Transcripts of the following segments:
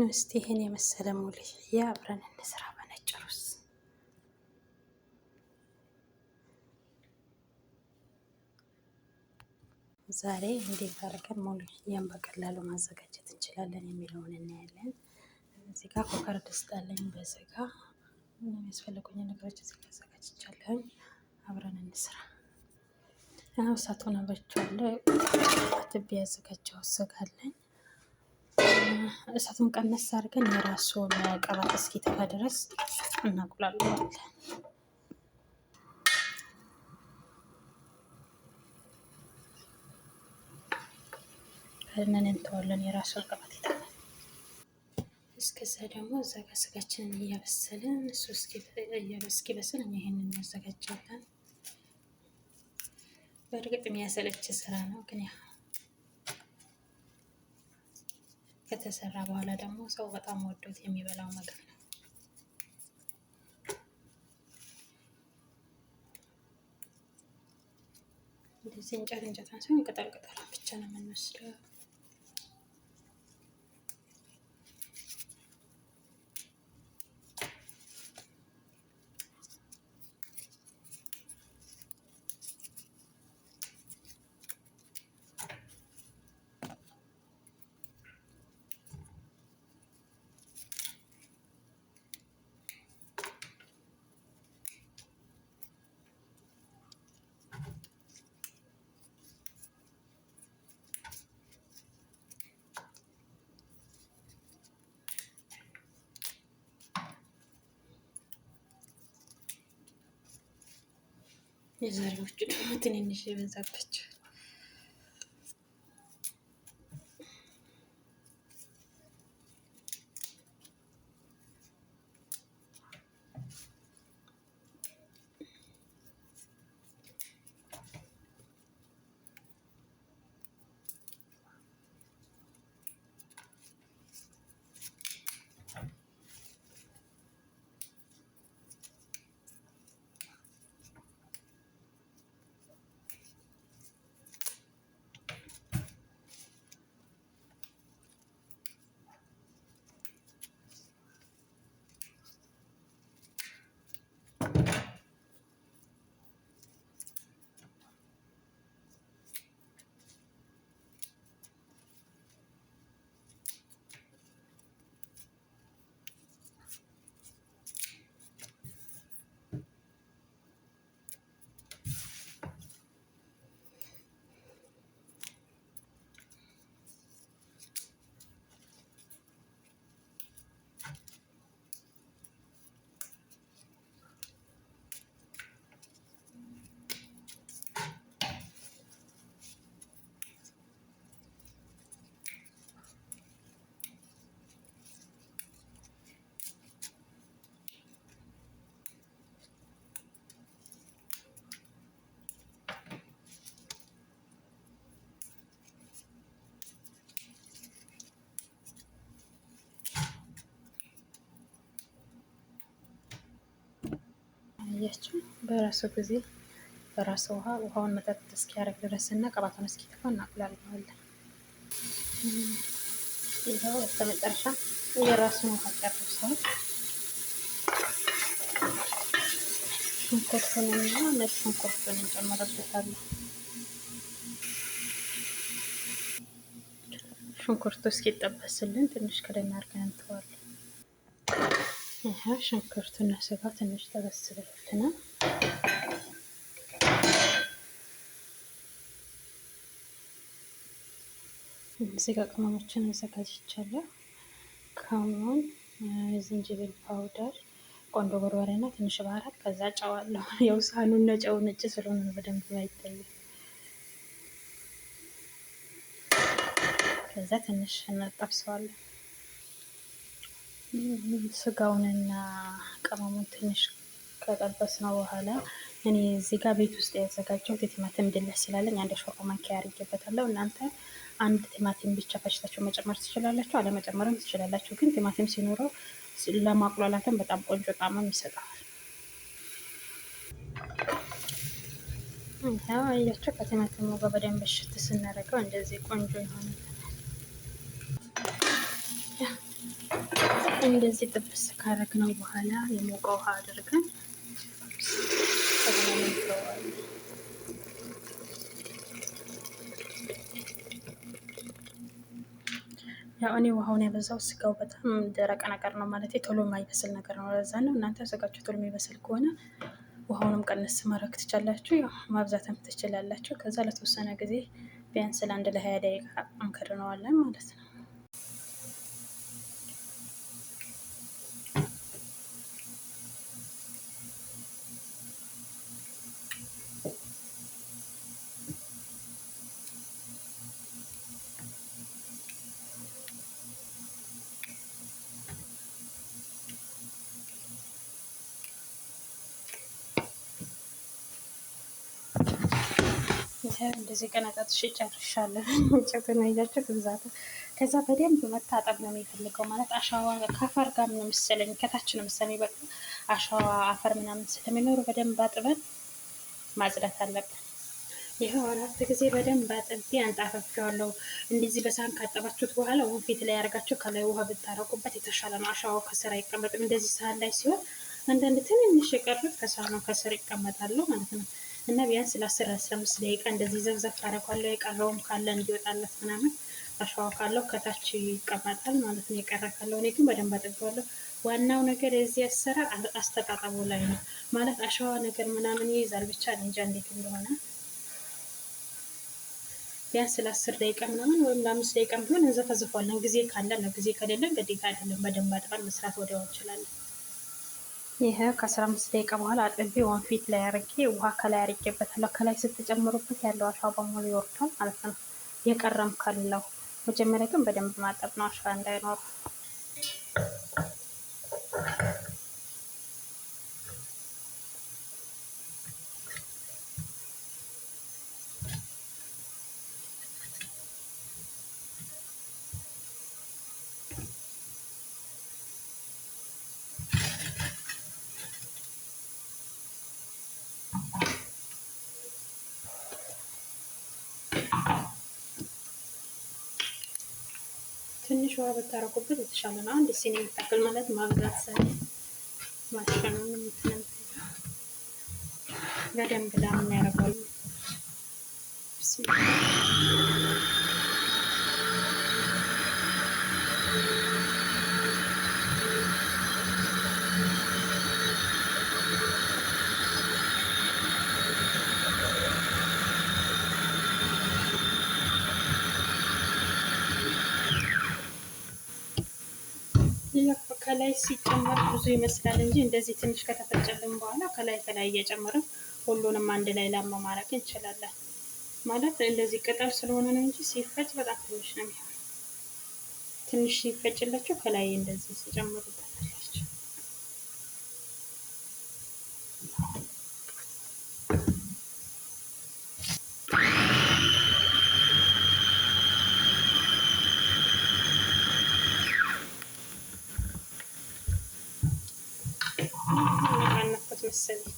እስቲ ይሄን የመሰለ ሙልያ አብረን እንስራ በነጭ ሩዝ። ዛሬ እንዴት አድርገን ሙልያን በቀላሉ ማዘጋጀት እንችላለን የሚለውን እናያለን። እዚህ ጋር ኩከር ድስት አለኝ። በስጋ የሚያስፈልጉኝ ነገሮች እዚህ ጋር አዘጋጅቻለሁ። አብረን እንስራ። እሳቱን አበርቻለሁ። አጥቤ ያዘጋጀው ስጋ አለኝ። እሳቱን ቀነስ አድርገን የራሱን ቅባት እስኪተፋ ድረስ እናቁላለዋለን። ከነን እንተዋለን። የራሱን ቅባት ይተፋል። እስከዛ ደግሞ እዛ ጋር ስጋችንን እያበሰልን እሱ እስኪበስል እኛ ይሄንን እናዘጋጃለን። በእርግጥ የሚያሰለች ስራ ነው፣ ግን ያው ከተሰራ በኋላ ደግሞ ሰው በጣም ወዶት የሚበላው ምግብ ነው። እንደዚህ እንጨት ሳይሆን ቅጠል ብቻ ነው የምንወስደው። የዛሬዎቹ ደግሞ ትንንሽ የበዛባቸው ያያችሁ በራሱ ጊዜ በራሱ ውሃውን መጠጥ እስኪያደርግ ድረስ እና ቅባቱን እስኪተፋ እናቁላለዋለን። ይኸው በስተመጨረሻ የራሱን ውሃ ጨርሷል። ሽንኩርቱንና ነጭ ሽንኩርቱን እንጨምርበታለን። ሽንኩርቱ እስኪጠበስልን ትንሽ ከደን አድርገን እንተዋለን። ይሄ ሽንኩርቱና ስጋ ትንሽ ጠበስ ብሎልናል። እዚህ ጋር ቅመሞችን አዘጋጅቻለሁ። ከሙን፣ ዝንጅብል ፓውደር፣ ቆንጆ በርበሬ እና ትንሽ ባህራት፣ ከዛ ጨው አለው። ያው ሳህኑና ጨው ነጭ ስለሆነ በደንብ አይታይም። ከዛ ትንሽ እናጠብሰዋለን። ስጋውንና ቅመሙን ትንሽ ከጠበስነው በኋላ እኔ እዚህ ጋር ቤት ውስጥ ያዘጋጀሁት የቲማቲም ድልህ ስላለኝ አንድ ሾርባ ማንኪያ አድርጌበታለሁ። እናንተ አንድ ቲማቲም ብቻ ፈጭታችሁ መጨመር ትችላላችሁ፣ አለመጨመርም ትችላላችሁ። ግን ቲማቲም ሲኖረው ለማቁላላትም በጣም ቆንጆ ጣዕምም ይሰጠዋል። ይኸው አያችሁ ከቲማቲሙ ጋር በደንብ እሽት ስናደርገው እንደዚህ ቆንጆ ይሆናል። እንደዚህ ጥብስ ካረግነው በኋላ የሞቀ ውሃ አድርገን ያው እኔ ውሃውን ያበዛው ስጋው በጣም ደረቅ ነገር ነው ማለት ቶሎ የማይበስል ነገር ነው። ለዛ ነው። እናንተ ስጋችሁ ቶሎ የሚበስል ከሆነ ውሃውንም ቀንስ ማድረግ ትችላላችሁ፣ ያው ማብዛትም ትችላላችሁ። ከዛ ለተወሰነ ጊዜ ቢያንስ ለአንድ ለ20 ደቂቃ እንከድነዋለን ማለት ነው። እንደዚህ ቀነጣጥሽ ጨርሻለሁ። እንጨቱን አይዛችሁ ብዛት። ከዛ በደንብ መታጠብ ነው የሚፈልገው ማለት አሸዋ ከአፈር ጋር ነው መሰለኝ ከታች ነው መሰለኝ በቃ አሸዋ አፈር ምናምን ስለሚኖሩ በደንብ አጥበን ማጽዳት አለብን። ይኸው 4 ጊዜ በደንብ አጥቤ አንጣፈፊዋለሁ። እንደዚህ በሳህን ካጠባችሁት በኋላ ወንፊት ላይ ያደርጋችሁ ከላይ ውሃ ብታረቁበት የተሻለ ነው። አሸዋው ከስር አይቀመጥም። እንደዚህ ሳህን ላይ ሲሆን አንዳንድ ትንንሽ የቀሩት ከሳህኑ ከስር ይቀመጣሉ ማለት ነው። እና ቢያንስ ለ10-15 ደቂቃ እንደዚህ ዘብዘብ ታደርጓለሁ። የቀረውም ካለ እንዲወጣለት ምናምን አሸዋው ካለው ከታች ይቀመጣል ማለት ነው። የቀረ ካለው እኔ ግን በደንብ አጥቤዋለሁ። ዋናው ነገር የዚህ አሰራር አስተጣጠቡ ላይ ነው ማለት አሸዋ ነገር ምናምን ይይዛል። ብቻ እንጃ እንዴት እንደሆነ ቢያንስ ለ10 ደቂቃ ምናምን ወይም ለ5 ደቂቃ ቢሆን እንዘፈዝፏለን። ጊዜ ካለን ነው፣ ጊዜ ከሌለን ግዴታ አይደለም። በደንብ አጥበን መስራት ወዲያው እንችላለን። ይሄ ከ15 ደቂቃ በኋላ አጥቤ ወንፊት ላይ አርጌ ውሃ ከላይ አርጌበታለሁ። ከላይ ስትጨምሩበት ያለው አሸዋ በሙሉ ይወርዳል ማለት ነው። የቀረም ካለው መጀመሪያ ግን በደንብ ማጠብ ነው አሸዋ እንዳይኖር። ትንሽ ውሃ ብታረጉበት የተሻለ ነው። አንድ ሲኒ የሚታክል ማለት ማብዛት ሳይሆን ማሸኑን ምትነም በደንብ ዳምን ያደርጋሉ። ከላይ ሲጨመር ብዙ ይመስላል እንጂ እንደዚህ ትንሽ ከተፈጨልን በኋላ ከላይ እየጨመርን ሁሉንም አንድ ላይ ላም ማድረግ እንችላለን። ማለት እንደዚህ ቅጠል ስለሆነ ነው እንጂ ሲፈጭ በጣም ትንሽ ነው የሚሆነው። ትንሽ ሲፈጭላችሁ ከላይ እንደዚህ ሲጨምሩበታላችሁ። መሰለኝ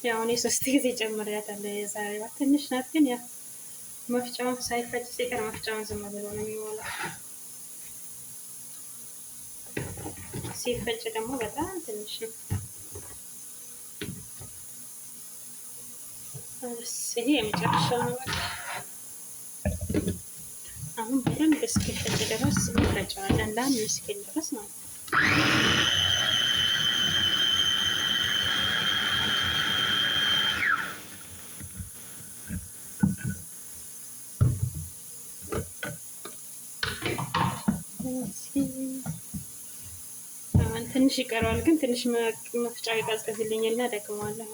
ያው እኔ 3 ጊዜ ጨምሬያታለሁ። የዛሬዋ ትንሽ ናት፣ ግን ያው መፍጫውን ሳይፈጭ ሲቀር መፍጫውን ዝም ብሎ ነው የሚሞላው። ሲፈጭ ደግሞ በጣም ትንሽ ነው። ይሄ የመጨረሻው ነው። አሁን በደንብ እስኪፈጭ ድረስ እንፈጨዋለን ለ5 እስኪል ድረስ ማለት ነው። ትንሽ ይቀረዋል፣ ግን ትንሽ መፍጫው ይቀዝቅዝልኝና ደግመዋለሁ።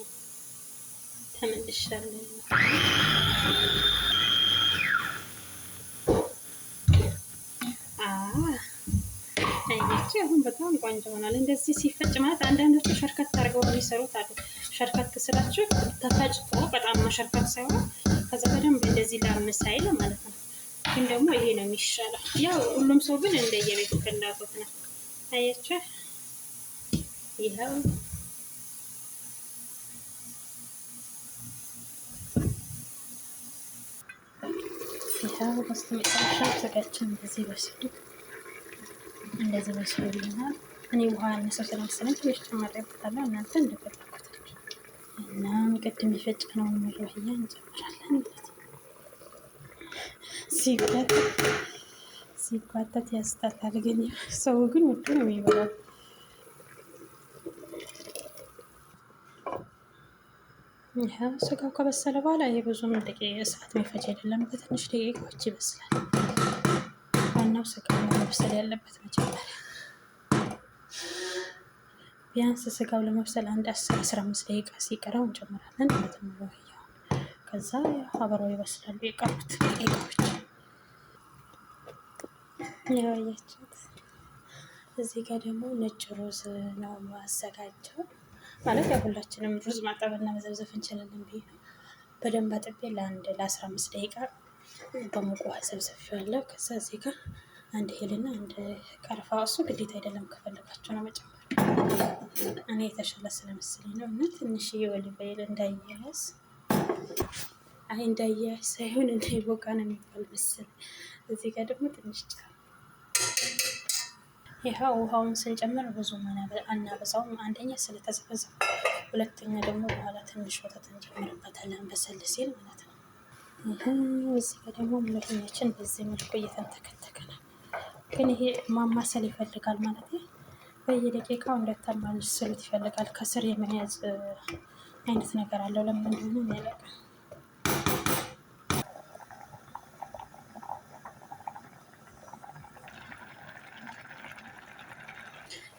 ተመልሻለሁ። አሁን በጣም ቆንጆ ሆኗል። እንደዚህ ሲፈጭ ማለት አንዳንዶቹ ሸርከት አድርገው የሚሰሩት አሉ። ሸርከት ስላችሁ ተፈጭቶ በጣም መሸርከት ሳይሆን ከዛ በደንብ እንደዚህ ላምሳይል ማለት ነው። ግን ደግሞ ይሄ ነው የሚሻለው። ያው ሁሉም ሰው ግን እንደየቤቱ ፍላጎት ነው። አያችሁ ይኸው በስተመጨረሻ ስጋችን እንደዚህ በስሎልናል። እኔ ውሃ ያነሰው ስለመሰለኝ ትንሽ ጨምሬበታለሁ። እናንተ እንደፈለጉት እና ቅድም የፈጨነውን መረብያ እንጨምራለን ማለት ነው። ሲጓተት ያስጠላል፣ ግን ሰው ግን ውዱ ነው የሚበላው። ይኸው ስጋው ከበሰለ በኋላ ይሄ ብዙም ሰዓት የሚፈጅ አይደለም፣ በትንሽ ደቂቃዎች ይበስላል። ዋናው ስጋው መብሰል ያለበት መጀመሪያ ቢያንስ ስጋው ለመብሰል አንድ 10-15 ደቂቃ ሲቀረው እንጨምራለን ማለት ነው። ከዛ አብሮ ይበስላሉ የቀሩት ደቂቃዎች። ያያችሁት እዚህ ጋር ደግሞ ነጭ ሩዝ ነው ማዘጋጀው። ማለት ያው ሁላችንም ሩዝ ማጠብና መዘብዘፍ እንችላለን ብዬ ነው። በደንብ አጥቤ ለ15 ደቂቃ በሙቅ ውሃ ዘብዝፌዋለሁ። ከዛ እዚህ ጋር አንድ ሄልና አንድ ቀርፋ፣ እሱ ግዴታ አይደለም ከፈለጋችሁ ነው መጨመር። እኔ የተሻለ ስለመሰለኝ ነው። እና ትንሽዬ ኦሊቭ ኦይል እንዳያያዝ ሳይሆን እንዳይቦካ ነው የሚባል መሰለኝ። እዚህ ጋር ደግሞ ትንሽ ጨው። ይኸው ውሃውን ስንጨምር ብዙ አናበዛውም። አንደኛ ስለተዘፈዘፈ፣ ሁለተኛ ደግሞ በኋላ ትንሽ ወተት እንጨምርበታለን በሰል ሲል ማለት ነው። እዚህ ጋር ደግሞ ሙለኛችን በዚህ መልኩ እየተንተከተከ ነው። ግን ይሄ ማማሰል ይፈልጋል ማለት ነው። በየደቂቃው እንደታማስሉት ይፈልጋል። ከስር የመያዝ አይነት ነገር አለው። ለምን እንደሆነ ያለቀ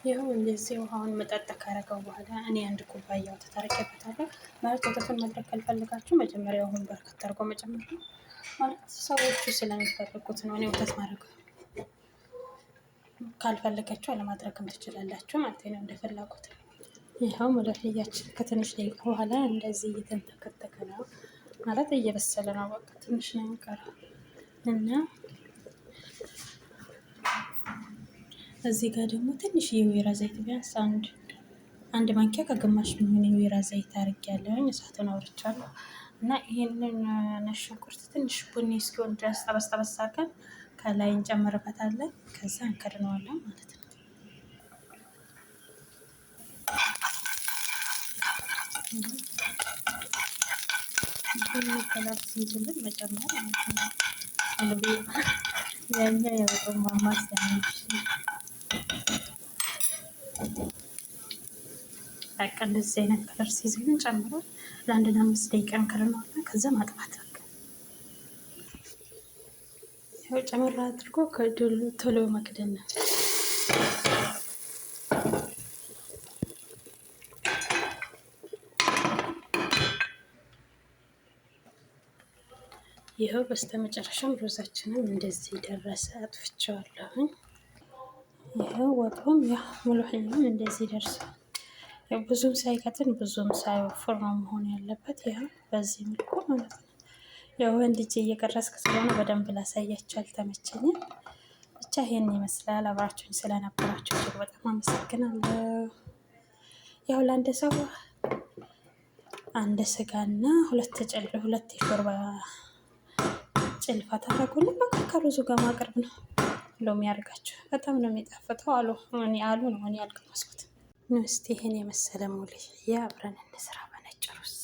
ይኸው እንደዚህ ውሃውን መጠጥ ካረገው በኋላ እኔ አንድ ኩባያ ወተት አድርጌበታለሁ። ማለት ወተቱን ማድረግ ካልፈለጋችሁ መጀመሪያ ውሃውን በርከት አድርጎ መጨመር ነው ማለት ሰዎቹ ስለሚፈልጉት ነው። እኔ ወተት ማድረግ ካልፈለጋችሁ አለማድረግም ትችላላችሁ ማለት ነው፣ እንደፈላጉት። ይኸው ሙለፍያችን ከትንሽ ደቂቃ በኋላ እንደዚህ እየተንተከተከ ነው ማለት እየበሰለ ነው። በቃ ትንሽ ነው የሚቀረው እና እዚህ ጋር ደግሞ ትንሽ የወይራ ዘይት ቢያንስ አንድ ማንኪያ ከግማሽ የሚሆን የወይራ ዘይት አድርጌያለሁኝ። እሳቱን አውርቻለሁ እና ይሄንን ነጭ ሽንኩርት ትንሽ ቡኒ እስኪሆን ድረስ ጠበስ ጠበስ አድርገን ከላይ እንጨምርበታለን። ከዛ እንከድነዋለን ማለት ነው። ከለር ሲይዝልን መጨመር ማለት ነው። ያኛ የበጣም ማማሰያ በቃ እንደዚህ አይነት ከለር ሲይዝልን ጨምሮ ለአንድ ለ5 ደቂቃ እንከድነዋለን። ከዛ ማጥፋት በቃ ያው ጨመራ አድርጎ ቶሎ መክደን ነው። ይኸው በስተመጨረሻም ሩዛችንን እንደዚህ ደረሰ። አጥፍቼዋለሁኝ። ይኸው ወጡም ያ ሙሉህንም እንደዚህ ደርሷል። ያው ብዙም ሳይቀጥን ብዙም ሳይወፍር ነው መሆን ያለበት። ይኸው በዚህ መልኩ ማለት ነው። ያው ወንድ እጄ እየቀረስክ ስለሆነ በደንብ ላሳያችሁ አልተመቸኝም። ብቻ ይሄን ይመስላል። አብራችሁኝ ስለነበራችሁ እጅግ በጣም አመሰግናለሁ። ያው ለአንድ ሰው አንድ ስጋና ሁለት የሾርባ ጭልፋ ታደርጉልን። በቃ ከሩዙ ጋር ማቅረብ ነው። ሎሚ ያርጋችሁ በጣም ነው የሚጣፍጠው አሉ ነው። እኔ አልቀመስኩትም። እስቲ ይሄን የመሰለ ሙሉ አብረን እንስራ በነጭ ሩዝ።